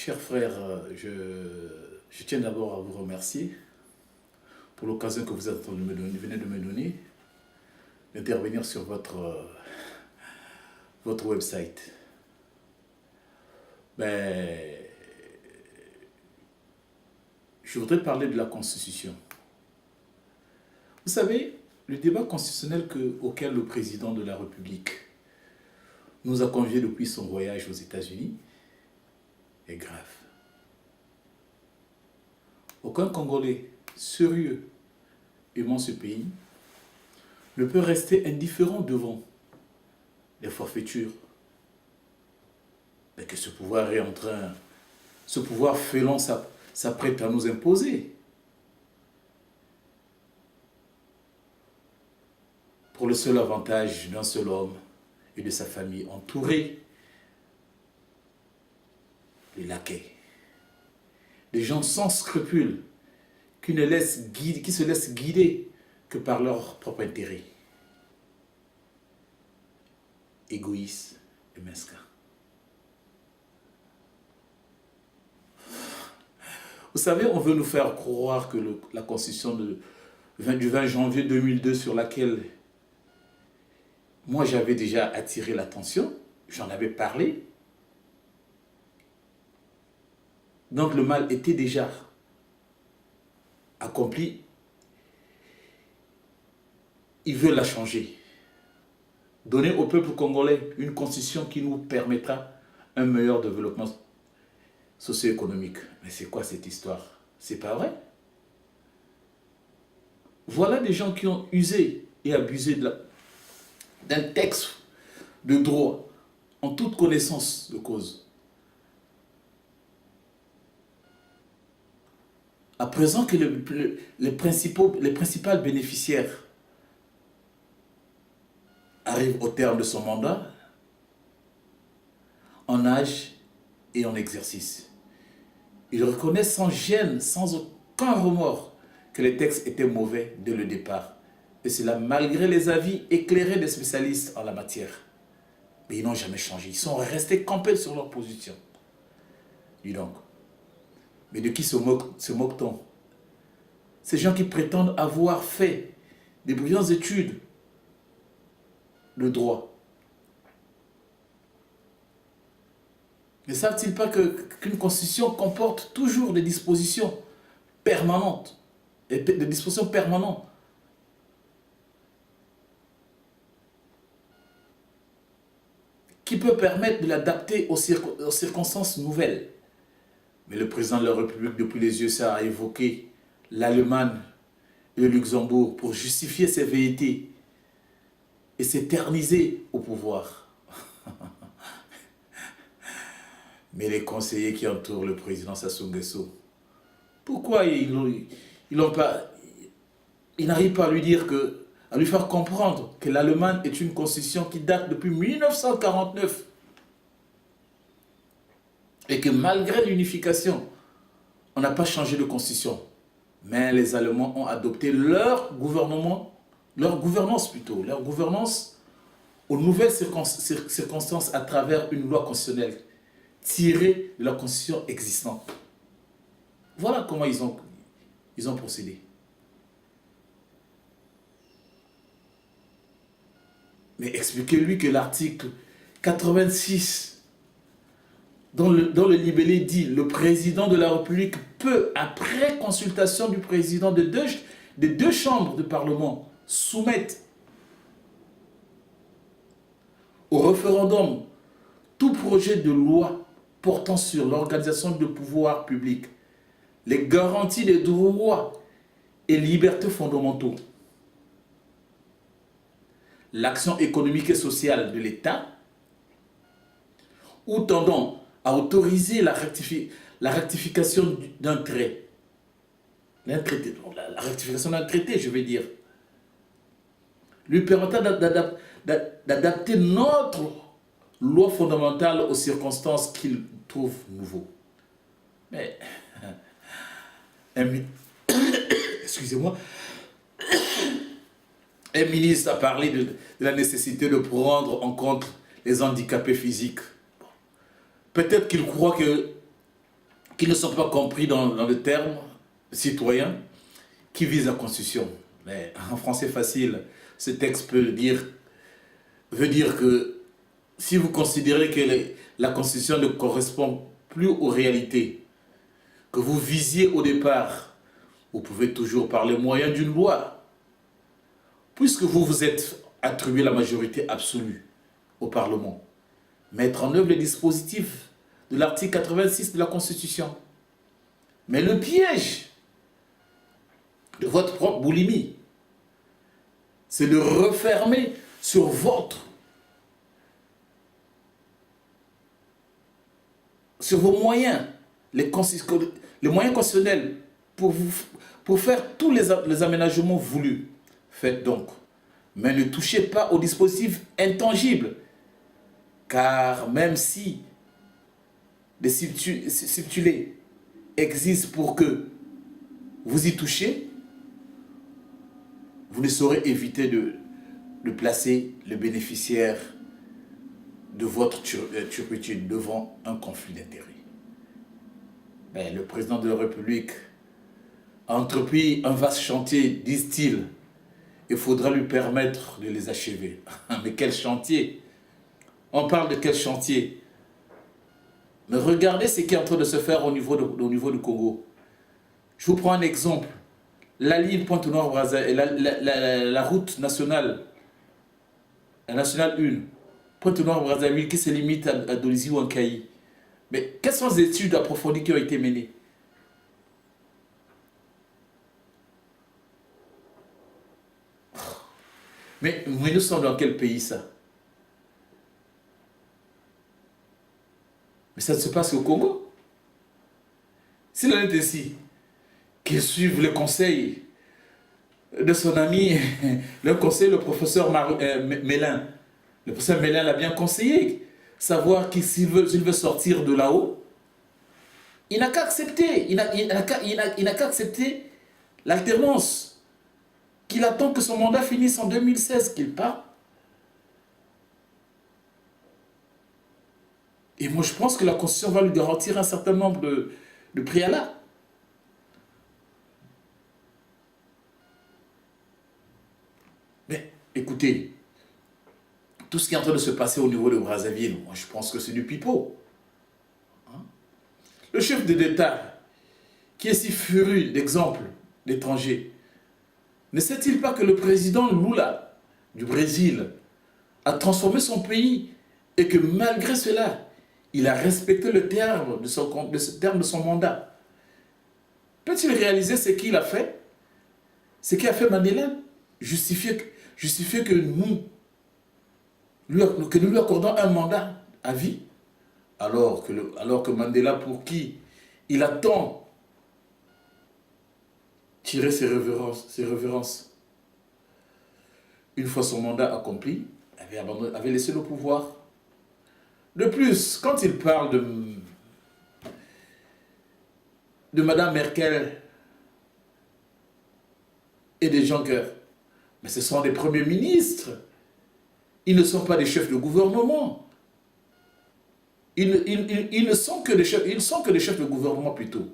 Chers frères, je tiens d'abord à vous remercier pour l'occasion que vous êtes en train de venez de me donner d'intervenir sur votre website. Ben, je voudrais parler de la Constitution. Vous savez, le débat constitutionnel auquel le président de la République nous a conviés depuis son voyage aux États-Unis est grave. Aucun Congolais sérieux aimant ce pays ne peut rester indifférent devant les forfaitures que ce pouvoir est en train, ce pouvoir félon s'apprête à nous imposer. Pour le seul avantage d'un seul homme et de sa famille entourée, les laquais, des gens sans scrupules qui se laissent guider que par leur propre intérêt, égoïstes et mesquins. Vous savez, on veut nous faire croire que la Constitution du 20 janvier 2002 sur laquelle moi j'avais déjà attiré l'attention, j'en avais parlé, donc le mal était déjà accompli, ils veulent la changer. Donner au peuple congolais une constitution qui nous permettra un meilleur développement socio-économique. Mais c'est quoi cette histoire? C'est pas vrai. Voilà des gens qui ont usé et abusé d'un texte de droit en toute connaissance de cause. À présent que les principaux bénéficiaires arrivent au terme de son mandat, en âge et en exercice, ils reconnaissent sans gêne, sans aucun remords, que les textes étaient mauvais dès le départ. Et cela malgré les avis éclairés des spécialistes en la matière. Mais ils n'ont jamais changé. Ils sont restés campés sur leur position. Dis donc. Mais de qui se moque-t-on? Ces gens qui prétendent avoir fait des brillantes études de droit. Ne savent-ils pas qu'une constitution comporte toujours des dispositions permanentes, qui peut permettre de l'adapter aux circonstances nouvelles. Mais le président de la République, depuis les USA, a évoqué l'Allemagne et le Luxembourg pour justifier ses velléités et s'éterniser au pouvoir. Mais les conseillers qui entourent le président Sassou Nguesso, pourquoi ils n'arrivent pas à lui dire à lui faire comprendre que l'Allemagne est une constitution qui date depuis 1949 et que malgré l'unification, on n'a pas changé de constitution. Mais les Allemands ont adopté leur gouvernance aux nouvelles circonstances à travers une loi constitutionnelle tirée de la constitution existante. Voilà comment ils ont procédé. Mais expliquez-lui que l'article 86, dont le libellé dit « Le président de la République peut, après consultation du président des deux chambres du Parlement, soumettre au référendum tout projet de loi portant sur l'organisation de pouvoirs publics, les garanties des droits et libertés fondamentaux, l'action économique et sociale de l'État, ou tendant à autoriser la rectification d'un trait. La rectification d'un traité, je veux dire. Lui permettant d'adapter notre loi fondamentale aux circonstances qu'il trouve nouveau. Mais, excusez-moi, un ministre a parlé de la nécessité de prendre en compte les handicapés physiques. Peut-être qu'il croit que qui ne sont pas compris dans le terme citoyen qui vise la Constitution. Mais en français facile, ce texte veut dire que si vous considérez que la Constitution ne correspond plus aux réalités que vous visiez au départ, vous pouvez toujours par le moyen d'une loi, puisque vous vous êtes attribué la majorité absolue au Parlement, mettre en œuvre les dispositifs de l'article 86 de la Constitution. Mais le piège de votre propre boulimie, c'est de refermer sur vos moyens, les moyens constitutionnels pour faire tous les aménagements voulus. Faites donc. Mais ne touchez pas aux dispositifs intangibles. Car même si des subtilés existent pour que vous y touchiez, vous ne saurez éviter de placer le bénéficiaire de votre turpitude devant un conflit d'intérêts. Mais le président de la République a entrepris un vaste chantier, disent-ils. Il faudra lui permettre de les achever. Mais quel chantier? On parle de quel chantier? Mais regardez ce qui est en train de se faire au niveau du Congo. Je vous prends un exemple. La ligne Pointe-Noire-Brazzaville, la route nationale, la nationale 1, Pointe-Noire-Brazzaville, qui se limite à Dolisie ou Ankaï. Mais quelles sont les études approfondies qui ont été menées? Mais nous sommes dans quel pays ça? Mais ça se passe au Congo. S'il en est ainsi, qu'il suive le conseil de son ami, le professeur Mélin. Le professeur Mélin l'a bien conseillé. Savoir que s'il veut sortir de là-haut, il n'a qu'à accepter. Il n'a qu'à accepter l'alternance. Qu'il attend que son mandat finisse en 2016, qu'il part. Et moi, je pense que la Constitution va lui garantir un certain nombre de préalables. Mais écoutez, tout ce qui est en train de se passer au niveau de Brazzaville, moi, je pense que c'est du pipeau. Le chef de l'État, qui est si furieux d'exemples d'étrangers, ne sait-il pas que le président Lula du Brésil a transformé son pays et que malgré cela, il a respecté le terme de son mandat? Peut-il réaliser ce qu'il a fait? Ce qu'a fait Mandela? Justifier que nous lui accordons un mandat à vie, alors que Mandela, pour qui il a tant tiré ses révérences, une fois son mandat accompli, avait laissé le pouvoir. De plus, quand il parle de Madame Merkel et des Juncker, mais ce sont des premiers ministres. Ils ne sont pas des chefs de gouvernement. Ils ne sont que des chefs de gouvernement plutôt.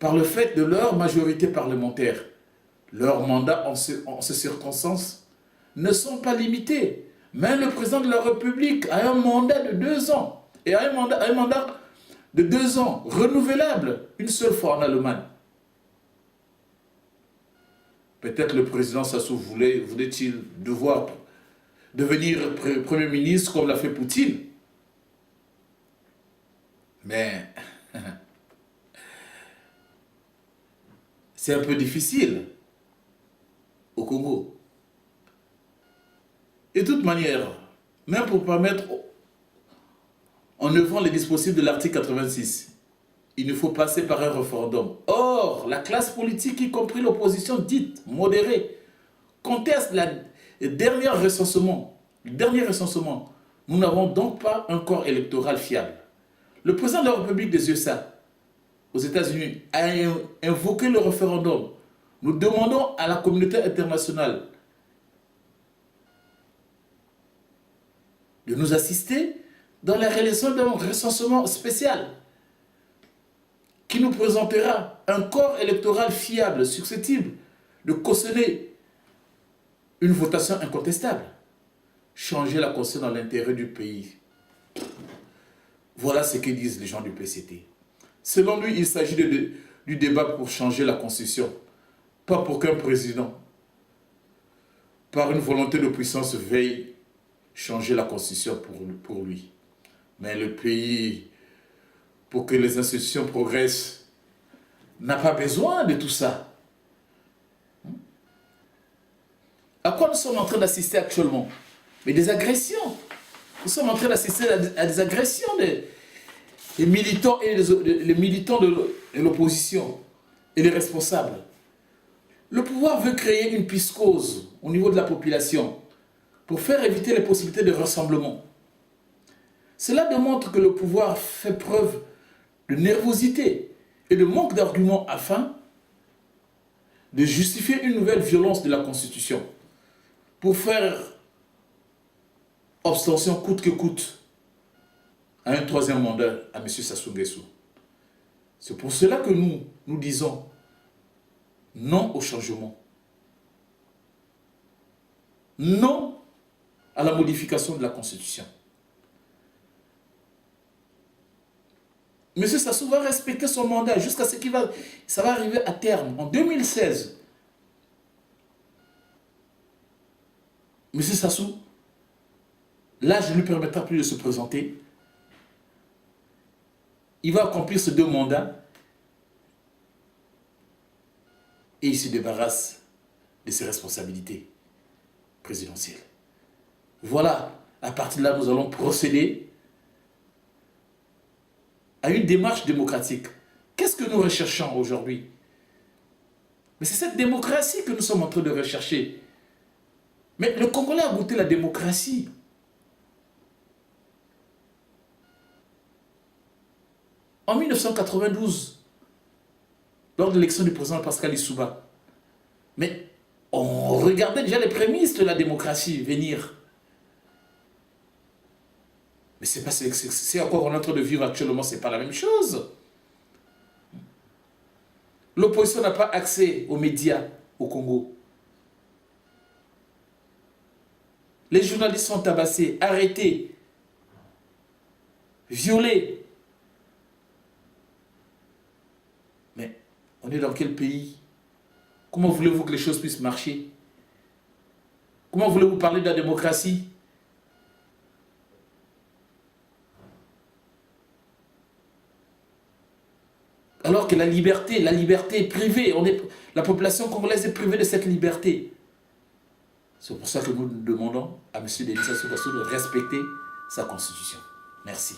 Par le fait de leur majorité parlementaire, leurs mandats en ces circonstances ne sont pas limités. Mais le président de la République a un mandat de 2 ans. Et a un mandat de 2 ans, renouvelable, une seule fois en Allemagne. Peut-être le président Sassou voulait-il devoir devenir Premier ministre comme l'a fait Poutine. Mais c'est un peu difficile au Congo. Et de toute manière, même pour permettre en œuvrant les dispositifs de l'article 86, il nous faut passer par un référendum. Or, la classe politique, y compris l'opposition dite modérée, conteste le dernier recensement. Nous n'avons donc pas un corps électoral fiable. Le président de la République des USA, aux États-Unis, a invoqué le référendum. Nous demandons à la communauté internationale de nous assister dans la réalisation d'un recensement spécial. qui nous présentera un corps électoral fiable, susceptible de cautionner une votation incontestable. Changer la Constitution dans l'intérêt du pays. Voilà ce que disent les gens du PCT. Selon lui, il s'agit du débat pour changer la Constitution, pas pour qu'un président, par une volonté de puissance, veuille changer la Constitution pour lui. Mais le pays, pour que les institutions progressent, n'a pas besoin de tout ça. À quoi nous sommes en train d'assister actuellement? Mais des agressions. Nous sommes en train d'assister à des agressions des militants et les militants de l'opposition et les responsables. Le pouvoir veut créer une psychose au niveau de la population pour faire éviter les possibilités de rassemblement. Cela démontre que le pouvoir fait preuve de nervosité et de manque d'arguments afin de justifier une nouvelle violence de la Constitution pour faire abstention coûte que coûte à un troisième mandat à M. Sassou Nguesso. C'est pour cela que nous disons non au changement. Non à la modification de la Constitution. M. Sassou va respecter son mandat jusqu'à ce ça va arriver à terme. En 2016, M. Sassou, l'âge ne lui permettra plus de se présenter. Il va accomplir ces 2 mandats et il se débarrasse de ses responsabilités présidentielles. Voilà, à partir de là, nous allons procéder à une démarche démocratique. Qu'est-ce que nous recherchons aujourd'hui? Mais c'est cette démocratie que nous sommes en train de rechercher. Mais le Congolais a goûté la démocratie. En 1992, lors de l'élection du président Pascal Lissouba, mais on regardait déjà les prémices de la démocratie venir. Mais c'est à quoi on est en train de vivre actuellement, ce n'est pas la même chose. L'opposition n'a pas accès aux médias au Congo. Les journalistes sont tabassés, arrêtés, violés. Mais on est dans quel pays? Comment voulez-vous que les choses puissent marcher? Comment voulez-vous parler de la démocratie? Alors que la liberté est privée. La population congolaise est privée de cette liberté. C'est pour ça que nous demandons à M. Denis Sassou Nguesso de respecter sa constitution. Merci.